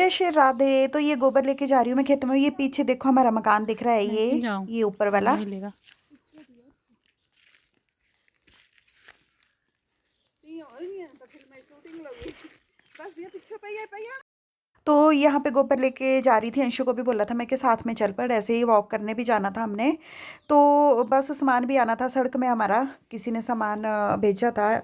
जय श्री राधे। तो ये गोबर लेके जा रही हूँ मैं खेत में। ये पीछे देखो हमारा मकान दिख रहा है, मैं क्यों जाऊँ, ये ऊपर कौन वाला। मिलेगा। तो यहाँ पे गोबर लेके जा रही थी। अंशु को भी बोला था मैं कि साथ में चल पड़, ऐसे ही वॉक करने भी जाना था हमने। तो बस सामान भी आना था, सड़क में हमारा किसी ने सामान भेजा था।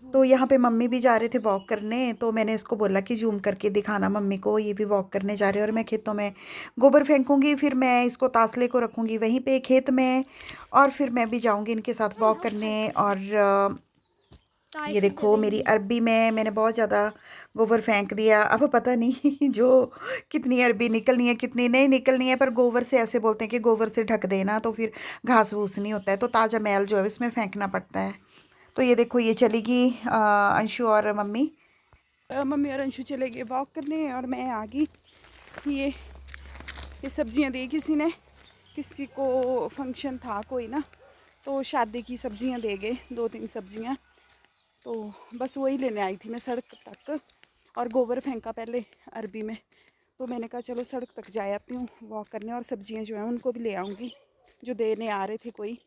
तो यहाँ पे मम्मी भी जा रहे थे वॉक करने, तो मैंने इसको बोला कि जूम करके दिखाना मम्मी को, ये भी वॉक करने जा रहे हैं। और मैं खेतों में गोबर फेंकूंगी, फिर मैं इसको तासले को रखूंगी वहीं पे खेत में, और फिर मैं भी जाऊंगी इनके साथ वॉक करने। और ये देखो मेरी अरबी में मैंने बहुत ज़्यादा गोबर फेंक दिया। अब पता नहीं जो कितनी अरबी निकलनी है कितनी नहीं निकलनी है, पर गोबर से ऐसे बोलते हैं कि गोबर से ढक देना तो फिर घास फूस नहीं होता है, तो ताज़ा मैल जो है इसमें फेंकना पड़ता है। तो ये देखो ये चलेगी अंशु और मम्मी। मम्मी और अंशु चले गए वॉक करने और मैं आ गई। ये सब्जियां दी किसी ने, किसी को फंक्शन था कोई ना, तो शादी की सब्जियां दे गए 2-3 सब्जियां। तो बस वही लेने आई थी मैं सड़क तक, और गोबर फेंका पहले अरबी में। तो मैंने कहा चलो सड़क तक जा आती हूँ वॉक करने, और सब्जियां जो हैं उनको भी ले आऊँगी। जो देने आ रहे थे कोई,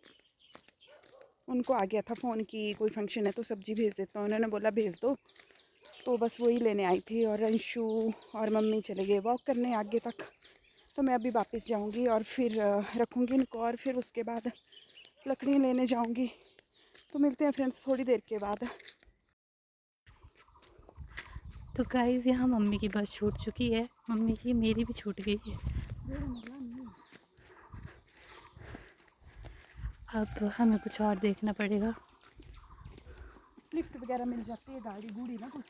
उनको आ गया था फ़ोन कि कोई फंक्शन है तो सब्ज़ी भेज देता हूँ, उन्होंने बोला भेज दो। तो बस वही लेने आई थी। और अंशु और मम्मी चले गए वॉक करने आगे तक। तो मैं अभी वापस जाऊंगी और फिर रखूंगी इनको, और फिर उसके बाद लकड़ी लेने जाऊंगी। तो मिलते हैं फ्रेंड्स थोड़ी देर के बाद। तो गाइस यहाँ मम्मी की बस छूट चुकी है, मम्मी की मेरी भी छूट गई है। अब हमें कुछ और देखना पड़ेगा। लिफ्ट वगैरह मिल जाती है, गाड़ी गूड़ी ना कुछ,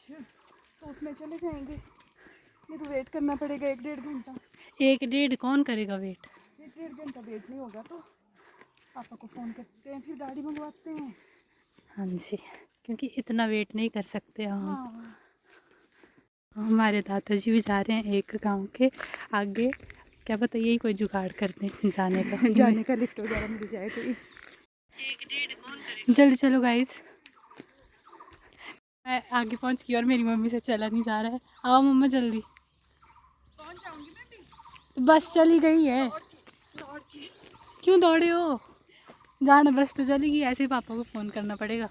तो उसमें चले जाएंगे। नहीं तो वेट करना पड़ेगा 1-1.5 घंटा। 1-1.5 कौन करेगा वेट। 1-1.5 घंटा वेट नहीं होगा तो पापा को फ़ोन करते हैं, फिर गाड़ी मंगवाते हैं। हाँ जी, क्योंकि इतना वेट नहीं कर सकते हम। हाँ हमारे दादाजी भी जा रहे हैं एक गांव के आगे, क्या पता यही कोई जुगाड़ कर दें जाने का। जाने का लिफ्ट वगैरह मिल जाए तो। जल्दी चलो गाइस, मैं आगे पहुंच गई और मेरी मम्मी से चला नहीं जा रहा है। आओ मम्मा जल्दी। पहुंच जाऊंगी मैं भी। तो बस चली गई है, क्यों दौड़े हो। जाना बस तो चली गई, ऐसे ही पापा को फ़ोन करना पड़ेगा।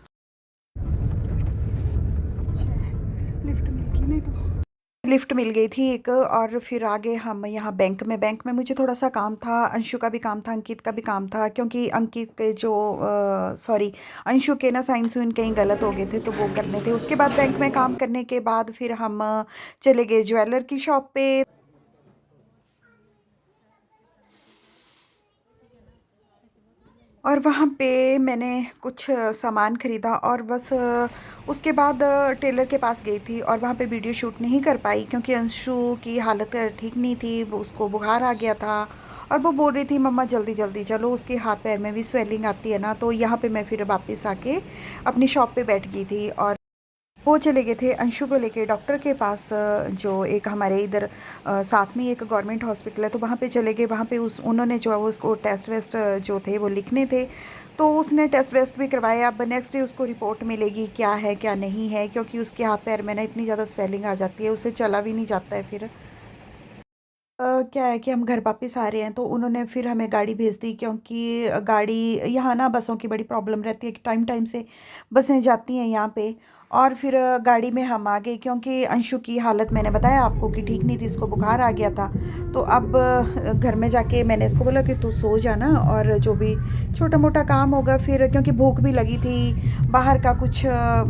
लिफ्ट मिल गई, नहीं तो लिफ्ट मिल गई थी एक। और फिर आगे हम यहाँ बैंक में मुझे थोड़ा सा काम था, अंशु का भी काम था, अंकित का भी काम था, क्योंकि अंकित के जो सॉरी अंशु के ना साइन सुइन कहीं गलत हो गए थे, तो वो करने थे। उसके बाद बैंक में काम करने के बाद फिर हम चले गए ज्वेलर की शॉप पे। और वहाँ पे मैंने कुछ सामान ख़रीदा, और बस उसके बाद टेलर के पास गई थी, और वहाँ पे वीडियो शूट नहीं कर पाई क्योंकि अंशु की हालत ठीक नहीं थी, वो उसको बुखार आ गया था। और वो बोल रही थी मम्मा जल्दी जल्दी चलो, उसके हाथ पैर में भी स्वेलिंग आती है ना। तो यहाँ पे मैं फिर वापस आके अपनी शॉप पे बैठ गई थी, और वो चले गए थे अंशु को लेके डॉक्टर के पास, जो एक हमारे इधर साथ में ही एक गवर्नमेंट हॉस्पिटल है, तो वहाँ पे चले गए। वहाँ पे उस उन्होंने जो है वो उसको टेस्ट वेस्ट जो थे वो लिखने थे, तो उसने टेस्ट वेस्ट भी करवाया। अब नेक्स्ट डे उसको रिपोर्ट मिलेगी क्या है क्या नहीं है, क्योंकि उसके हाथ पैर में ना इतनी ज़्यादा स्वेलिंग आ जाती है, उससे चला भी नहीं जाता है फिर। क्या है कि हम घर वापस आ रहे हैं, तो उन्होंने फिर हमें गाड़ी भेज दी, क्योंकि गाड़ी यहाँ ना बसों की बड़ी प्रॉब्लम रहती है कि टाइम टाइम से बसें जाती हैं यहाँ पे। और फिर गाड़ी में हम आ गए, क्योंकि अंशु की हालत मैंने बताया आपको कि ठीक नहीं थी, इसको बुखार आ गया था। तो अब घर में जाके मैंने इसको बोला कि तू सो जाना, और जो भी छोटा मोटा काम होगा फिर, क्योंकि भूख भी लगी थी। बाहर का कुछ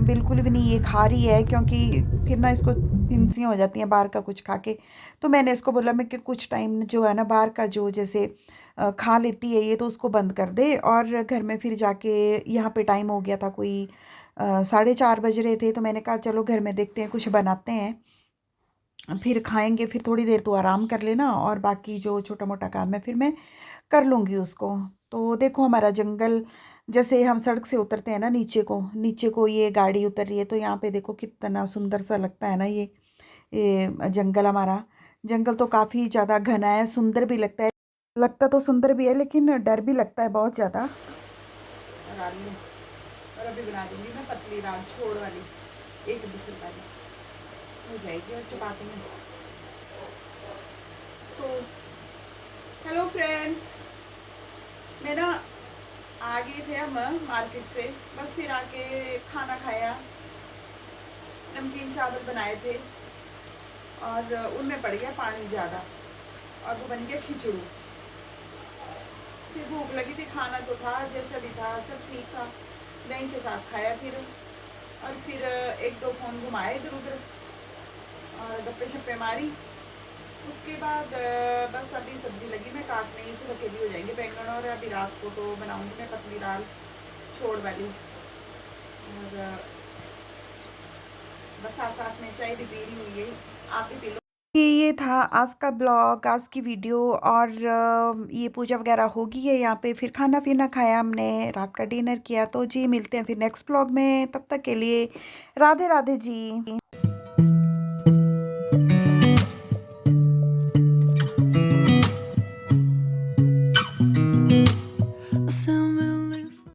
बिल्कुल भी नहीं ये खा रही है, क्योंकि फिर ना इसको हिंसियाँ हो जाती हैं बाहर का कुछ खा के। तो मैंने इसको बोला मैं कि कुछ टाइम जो है ना बाहर का जो जैसे खा लेती है ये, तो उसको बंद कर दे। और घर में फिर जाके यहाँ पे टाइम हो गया था कोई 4:30 बज रहे थे, तो मैंने कहा चलो घर में देखते हैं कुछ बनाते हैं, फिर खाएंगे, फिर थोड़ी देर तो आराम कर लेना, और बाकी जो छोटा मोटा काम है फिर मैं कर लूँगी उसको। तो देखो हमारा जंगल, जैसे हम सड़क से उतरते हैं ना नीचे को ये गाड़ी उतर रही है, तो यहाँ पे देखो कितना सुंदर सा लगता है ना ये जंगल हमारा। जंगल तो काफ़ी ज़्यादा घना है, सुंदर भी लगता है, लगता तो सुंदर भी है, लेकिन डर भी लगता है बहुत ज़्यादा। और आलू, और अभी बना दूंगी मैं पतली दाल छोड़ वाली, 1 विसल वाली हो जाएगी और चपाती में। तो हेलो फ्रेंड्स, मैं ना आ गए थे हम मार्केट से, बस फिर आके खाना खाया, नमकीन चावल बनाए थे और उनमें पड़ गया पानी ज़्यादा और वो बन गया खिचड़ी। फिर भूख लगी थी, खाना तो था जैसा भी था, सब ठीक था, दही के साथ खाया फिर। और फिर एक दो फ़ोन घुमाए इधर उधर और गप्पे शप्पे मारी। उसके बाद बस अभी सब्ज़ी लगी मैं काटने, ही सुबह के लिए हो जाएंगे बैंगन, और अभी रात को तो बनाऊंगी मैं पतली दाल छोड़ वाली। और बस साथ साथ में चाय भी पी रही हुई है, आप भी पी लो। ये था आज का ब्लॉग, आज की वीडियो। और ये पूजा वगैरह हो गई है यहाँ पे, फिर खाना पीना खाया हमने, रात का डिनर किया। तो जी मिलते हैं फिर नेक्स्ट ब्लॉग में, तब तक के लिए राधे राधे जी।